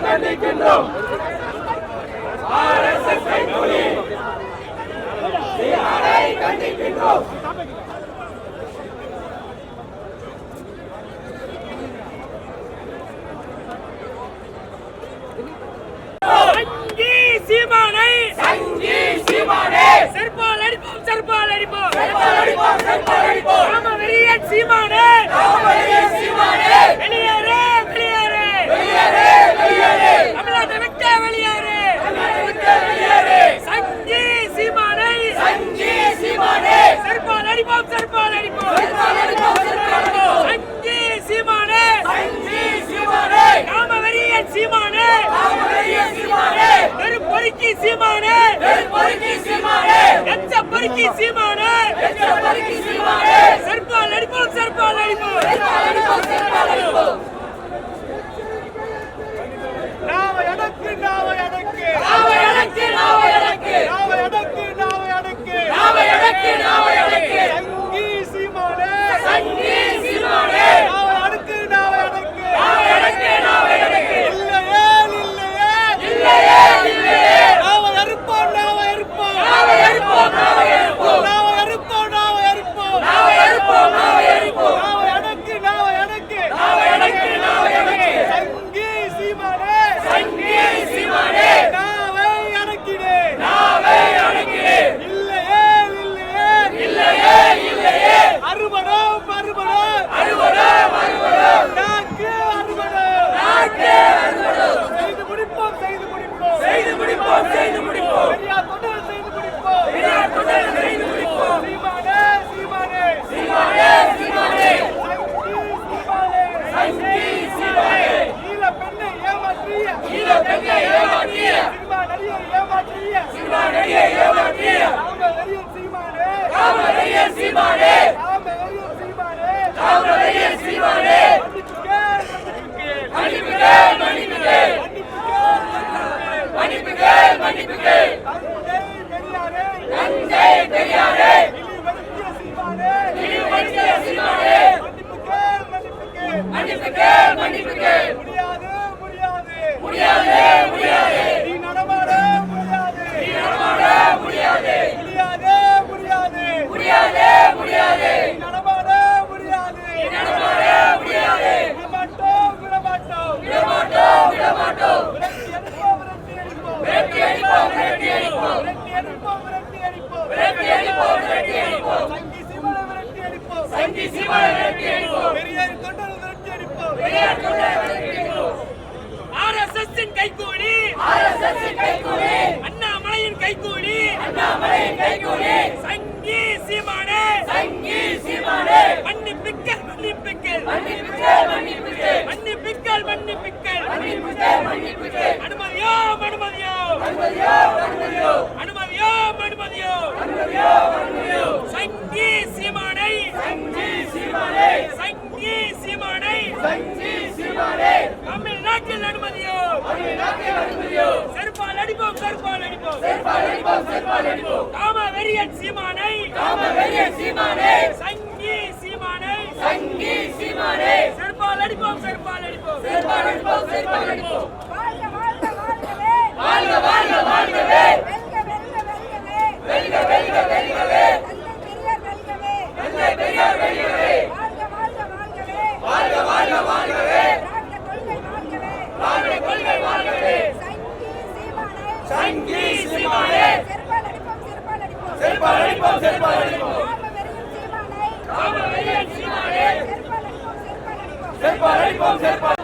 கண்டிக்கின்றோம் ஆர்எஸ்எஸ் கைக்கூலி சீமானை கண்டிக்கின்றோம். சீமானை செருப்பால் அடிப்போம் செருப்பால் அடிப்போம் செருப்பால் அடிப்போம் செருப்பால் அடிப்போம் ராமவெறியன் சீமானை ராமவெறியன் சீமானை வெளியேறு வெளியேறு வெளியேறு வெளியேறு தமிழ்நாட்டை விட்டு வெளியேறு தமிழ்நாட்டை விட்டு வெளியேறு சங்கி சீமானை செருப்பால் அடிப்போம் செருப்பால் அடிப்போம் செருப்பால் அடிப்போம் செருப்பால் அடிப்போம் சங்கி சீமானை ராமவெறியன் சீமானை ராமவெறியன் சீமானை பொறுக்கி சீமானே பொறுக்கி சீமானே எச்ச பொறுக்கி சீமானே எச்ச பொறுக்கி சீமானே செருப்பால் அடிப்போம் செருப்பால் அடிப்போம் செருப்பால் அடிப்போம் செருப்பால் அடிப்போம் நாவை அடக்கு நாவை அடக்கு நாவை அடக்கு நாவை அடக்கு நாவை அடக்கு நாவை அடக்கு நாவை அடக்கு நாவை அடக்கு சங்கி சீமானே நாவை அடக்கு நாவை அடக்கு நாவை அடக்கு நாவை அடக்கு இல்லையே இல்லையே இல்லையே நாவை அறுப்போம் நாவை அறுப்போம் நாவை அறுப்போம் நாவை அறுப்போம் நாவை அறுப்போம் நாவை அறுப்போம் நாவை அறுப்போம் நாவை அறுப்போம் நாவை அடக்கு நாவை அடக்கு நாவை அடக்கு நாவை அடக்கு சங்கி சீமானே நாவை அடக்கிடு நாவை அடக்கிடு இல்லையே இல்லையே இல்லையே இல்லையே அறுபடும் அறுபடும் அறுபடும் அறுபடும் நாக்கு அறுபடும் நாக்கு அறுபடும் செய்து முடிப்போம் செய்து முடிப்போம் செய்து முடிப்போம் செய்து முடிப்போம் பெரியார் தொண்டர் செய்து முடிப்போம் பெரியார் தொண்டர் செய்து முடிப்போம் சீமானே சீமானே சீமானே சீமானே சங்கி சீமானே ஈழ பெண்ணை ஏமாற்றிய சினிமா நடிகை ஏமாற்றிய சினிமா நடிகை ஏமாற்றிய ராமவெறியன் சீமானே ராமவெறியன் சீமானே ராமவெறியன் சீமானே ராமவெறியன் சீமானே மன்னிப்புகள் மன்னிப்புகள் மன்னிப்புகள் மன்னிப்புகள் தஞ்சை பெரியாரே இழிவுபடுத்திய சீமானே மன்னிப்புகள் மன்னிப்புகள் முடியாது முடியாது முடியாது முடியாது நீ நடமாட முடியாது நீ நடமாட முடியாது முடியாது முடியாது முடியாது முடியாது நீ நடமாட முடியாது நீ நடமாட முடியாது விடமாட்டோம் விடமாட்டோம் விடமாட்டோம் விடமாட்டோம் விரட்டி அடிப்போம் விரட்டி அடிப்போம் விரட்டி அடிப்போம் விரட்டி அடிப்போம் விரட்டி அடிப்போம் விரட்டி அடிப்போம் சங்கி சீமானை விரட்டி அடிப்போம் சங்கி சீமானை விரட்டி அடிப்போம் பெரியார் தொண்டர் விரட்டி அடிப்போம் பெரியார் தொண்டர் விரட்டி அடிப்போம் ஆர்எஸ்எஸ்ஸின் கைக்கூலி ஆர்எஸ்எஸ்ஸின் கைக்கூலி அண்ணாமலையின் கைக்கூலி அண்ணாமலையின் கைக்கூலி சங்கி சீமானே மன்னிப்புகள் மன்னிப்புகள் மன்னிப்புகள் மன்னிப்புகள் மன்னிப்புகள் மன்னிப்புகள் மன்னிப்புகள் மன்னிப்புகள் அனுமதியோ அனுமதியோ அனுமதியோ அனுமதியோ அனுமதியோ அனுமதியோ அனுமதியோ அனுமதியோ சங்கி சீமானை சங்கி சீமானை தமிழ்நாட்டில் அனுமதியோ செருப்பால் அடிப்போம் செருப்பால் அடிப்போம் செருப்பால் அடிப்போம் செருப்பால் அடிப்போம் ராமவெறியன் சீமானை சங்கி சீமானை செருப்பால் அடிப்போம் செருப்பால் அடிப்போம் செருப்பால் அடிப்போம் செருப்பால் அடிப்போம் வாழ்க வாழ்க வாழ்கவே வெல்க வெல்க வெல்கவே தந்தை பெரியார் வெல்கவே வாழ்க வாழ்க வாழ்கவே திராவிட கொள்கை வாழ்கவே சங்கி சீமானே செருப்பால் அடிப்போம் செருப்பால் அடிப்போம் ராமவெறியன் சீமானே செருப்பால் அடிப்போம் செருப்பால்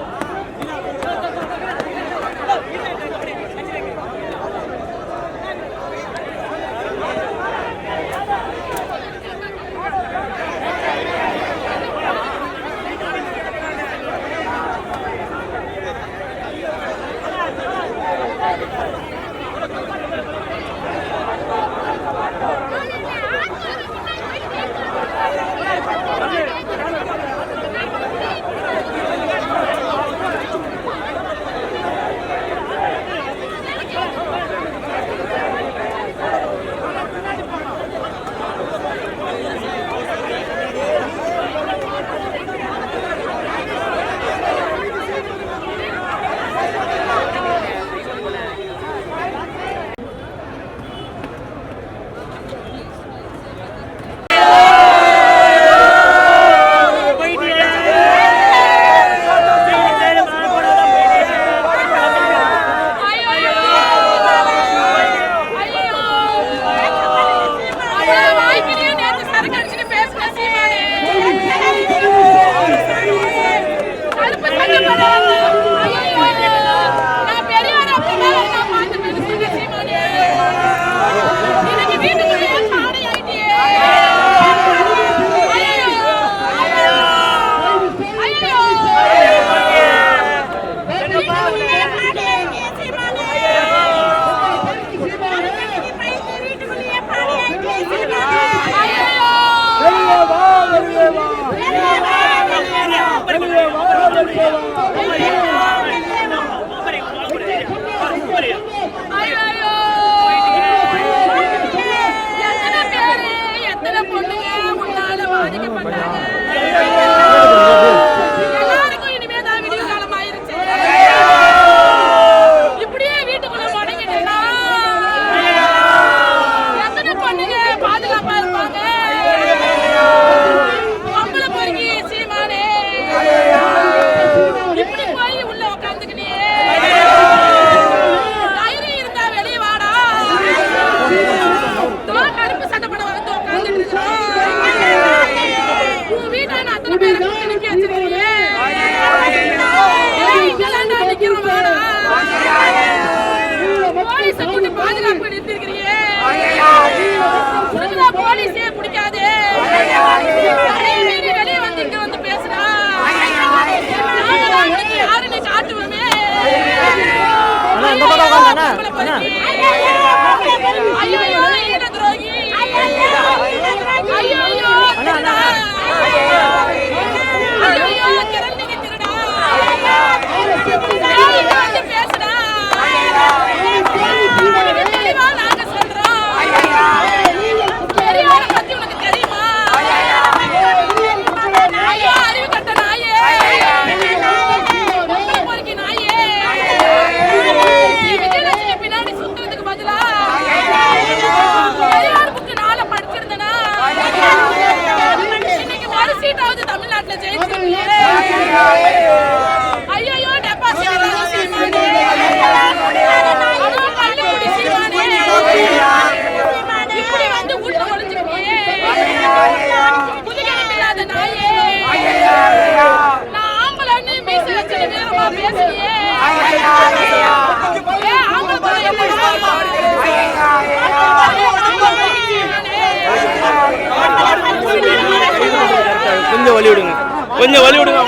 கொஞ்சம் வழி விடுங்க, கொஞ்சம் வழி விடுங்க.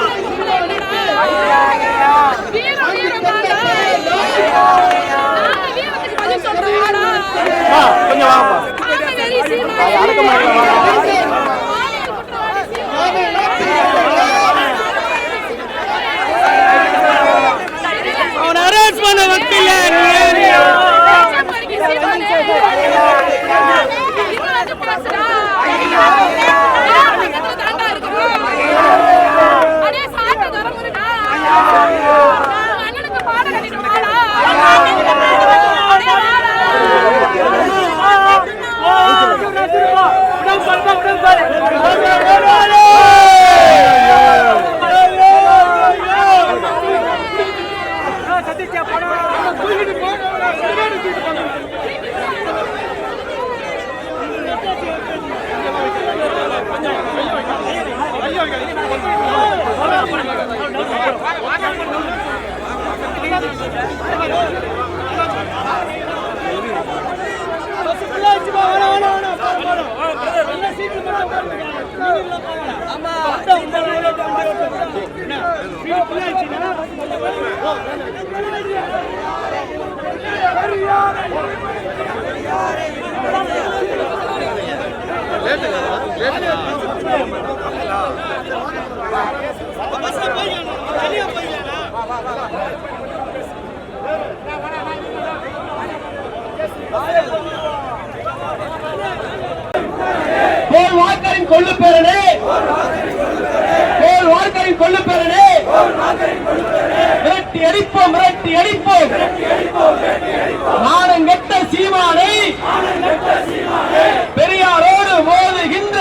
கொஞ்சம் வாங்கப்பா. அவன் அரெஸ்ட் பண்ண வக்கீல கொள்ளு பேரணி, கொள்ளு பேரணி, மிரட்டி அடிப்போம், மிரட்டி அடிப்போம். நானங்கெட்ட சீமானை பெரியாரோடு மோதுகின்ற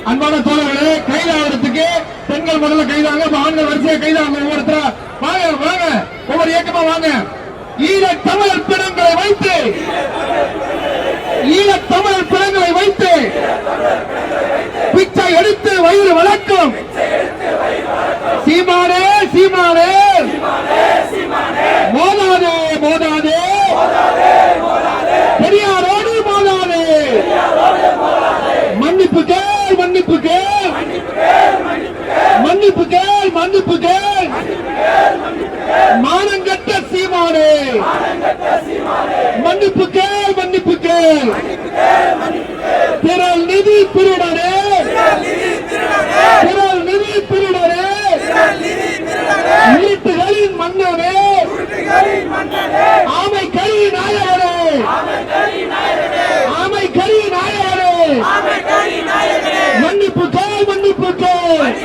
அன்பான தோழர்களே, கைதாகிறதுக்கு பெண்கள் முதல்ல கைதாங்க, ஆண்கள் வரிசையா கைதாங்க. ஒவ்வொருத்தரா வாங்க வாங்க, ஒவ்வொரு இயக்கமா வாங்க. ஈழத் தமிழர் பிணங்களை வைத்து, ஈழத் தமிழர் பிணங்களை வைத்து பிச்சை எடுத்து வயிறு வளர்க்கும் சீமானே, சீமானே, மோதாதே, மோதாதே, பெரியாரோடு மோதாதே. மன்னிப்பு கேள், மன்னிப்பு கேள், மன்னிப்பு கேள், மன்னிப்பு கேள். மானங்கெட்ட சீமானே, மன்னிப்பு கேள், மன்னிப்பு கேள். திரள் நிதி திருடனே, திரள் நிதி திருடனே, இருட்டுகளின் மன்னனே, ஆமை கறி நாயகனே, ஆமை கறி நாயகனே, மன்னிப்பு கேள், மன்னிப்பு கேள்.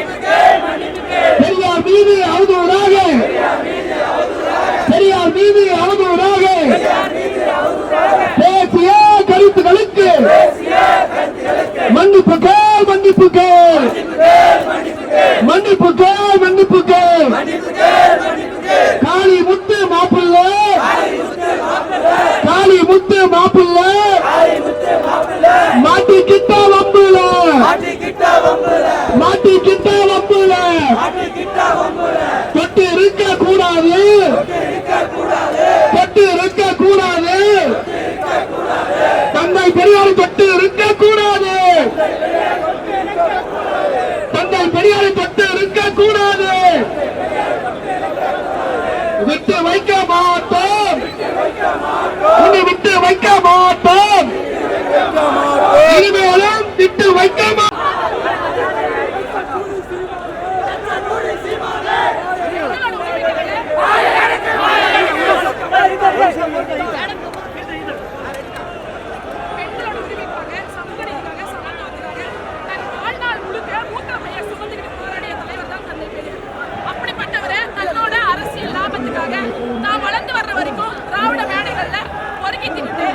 பெரியார் மீது அவதூறாக, பெரியார் மீது அவதூறாக பேசிய கருத்துக்களுக்கு மன்னிப்பு கேள், மன்னிப்பு கேள், மன்னிப்பு கேள், மன்னிப்பு கேள். காளி முத்து மாப்பிள்ள, காளி முத்து மாப்பிள்ள மாட்டிக்கிட்ட வம்புல, மாட்டிக்கிட்ட வம்புல தொட்டு இருக்க கூடாது, தொட்டு இருக்க கூடாது. தந்தை பெரியாரை தொட்டு இருக்க கூடாது, தந்தை பெரியாரை தொட்டு இருக்க கூடாது. விட்டு வைக்க மாட்டோம், விட்டு வைக்க மாட்டோம், இனிமேலும் விட்டு வைக்க மாட்டோம். நான் வளர்ந்து வர்ற வரைக்கும் திராவிட மேடைகள்ல பொறுக்கி திட்டு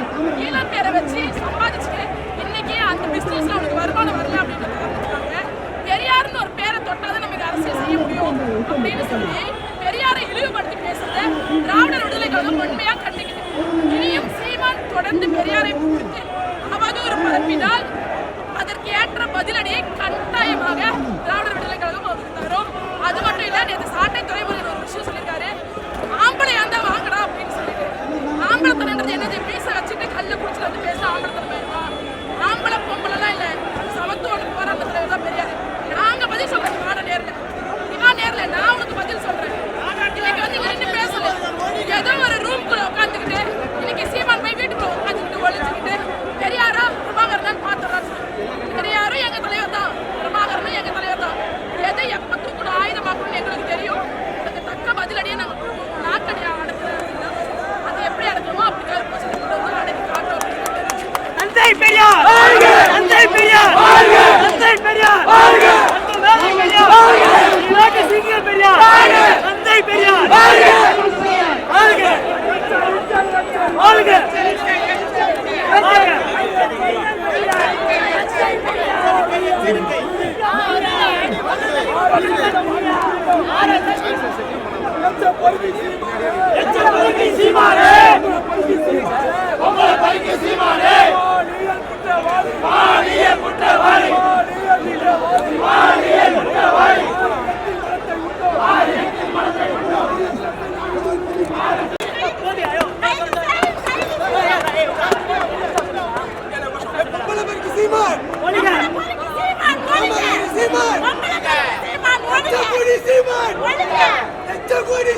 ஈழம் பேரை வச்சு சம்பாதிச்சுட்டு இன்னைக்கு அந்த பிசினஸ்ல அவனுக்கு வருமானம் வரல அப்படின்னு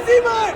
சீமான்